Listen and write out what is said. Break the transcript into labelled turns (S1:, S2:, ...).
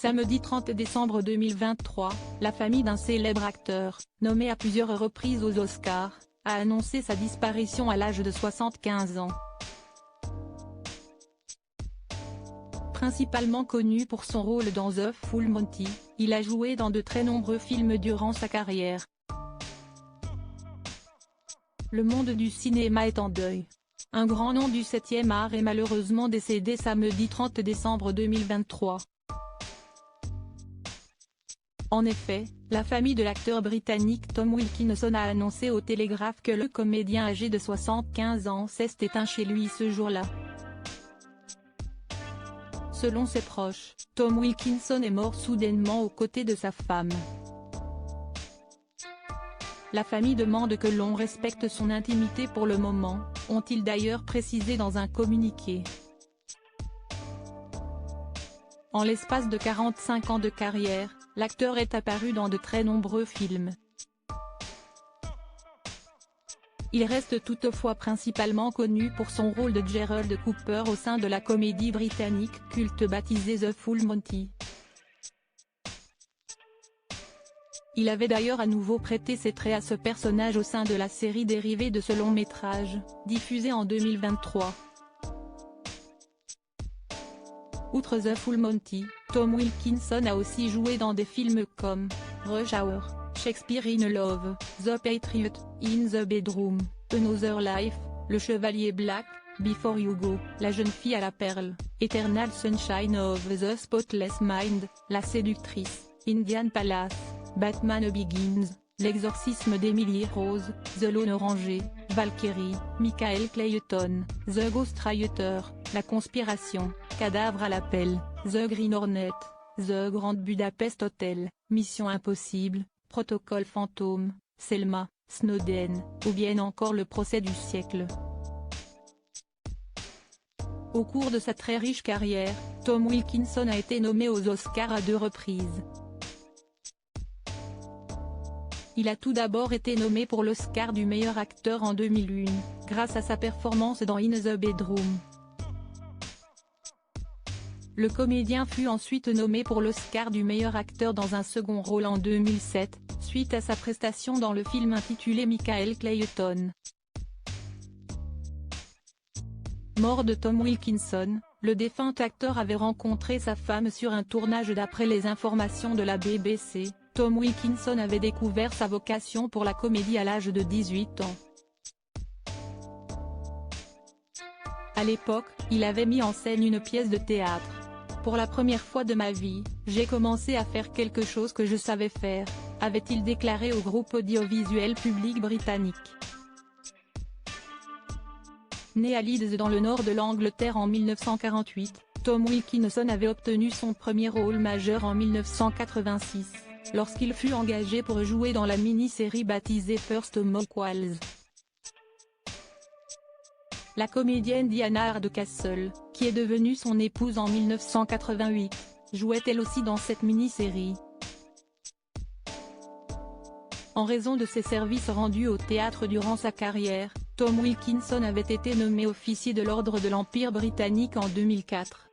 S1: Samedi 30 décembre 2023, la famille d'un célèbre acteur, nommé à plusieurs reprises aux Oscars, a annoncé sa disparition à l'âge de 75 ans. Principalement connu pour son rôle dans The Full Monty, il a joué dans de très nombreux films durant sa carrière. Le monde du cinéma est en deuil. Un grand nom du 7e art est malheureusement décédé samedi 30 décembre 2023. En effet, la famille de l'acteur britannique Tom Wilkinson a annoncé au Télégraphe que le comédien âgé de 75 ans s'est éteint chez lui ce jour-là. Selon ses proches, Tom Wilkinson est mort soudainement aux côtés de sa femme. La famille demande que l'on respecte son intimité pour le moment, ont-ils d'ailleurs précisé dans un communiqué. En l'espace de 45 ans de carrière, l'acteur est apparu dans de très nombreux films. Il reste toutefois principalement connu pour son rôle de Gerald Cooper au sein de la comédie britannique culte baptisée The Full Monty. Il avait d'ailleurs à nouveau prêté ses traits à ce personnage au sein de la série dérivée de ce long métrage, diffusée en 2023. Outre The Full Monty, Tom Wilkinson a aussi joué dans des films comme Rush Hour, Shakespeare in Love, The Patriot, In the Bedroom, Another Life, Le Chevalier Black, Before You Go, La jeune fille à la perle, Eternal Sunshine of the Spotless Mind, La séductrice, Indian Palace, Batman Begins, L'exorcisme d'Emily Rose, The Lone Ranger, Valkyrie, Michael Clayton, The Ghostwriter, La Conspiration, Cadavre à l'appel, The Green Hornet, The Grand Budapest Hotel, Mission Impossible, Protocole Fantôme, Selma, Snowden, ou bien encore Le procès du siècle. Au cours de sa très riche carrière, Tom Wilkinson a été nommé aux Oscars à 2 reprises. Il a tout d'abord été nommé pour l'Oscar du meilleur acteur en 2001, grâce à sa performance dans In the Bedroom. Le comédien fut ensuite nommé pour l'Oscar du meilleur acteur dans un second rôle en 2007, suite à sa prestation dans le film intitulé Michael Clayton. Mort de Tom Wilkinson, le défunt acteur avait rencontré sa femme sur un tournage. D'après les informations de la BBC, Tom Wilkinson avait découvert sa vocation pour la comédie à l'âge de 18 ans. À l'époque, il avait mis en scène une pièce de théâtre. Pour la première fois de ma vie, j'ai commencé à faire quelque chose que je savais faire, avait-il déclaré au groupe audiovisuel public britannique. Né à Leeds dans le nord de l'Angleterre en 1948, Tom Wilkinson avait obtenu son premier rôle majeur en 1986, lorsqu'il fut engagé pour jouer dans la mini-série baptisée First Mock Walls. La comédienne Diana Hardcastle, qui est devenue son épouse en 1988, jouait elle aussi dans cette mini-série. En raison de ses services rendus au théâtre durant sa carrière, Tom Wilkinson avait été nommé officier de l'Ordre de l'Empire britannique en 2004.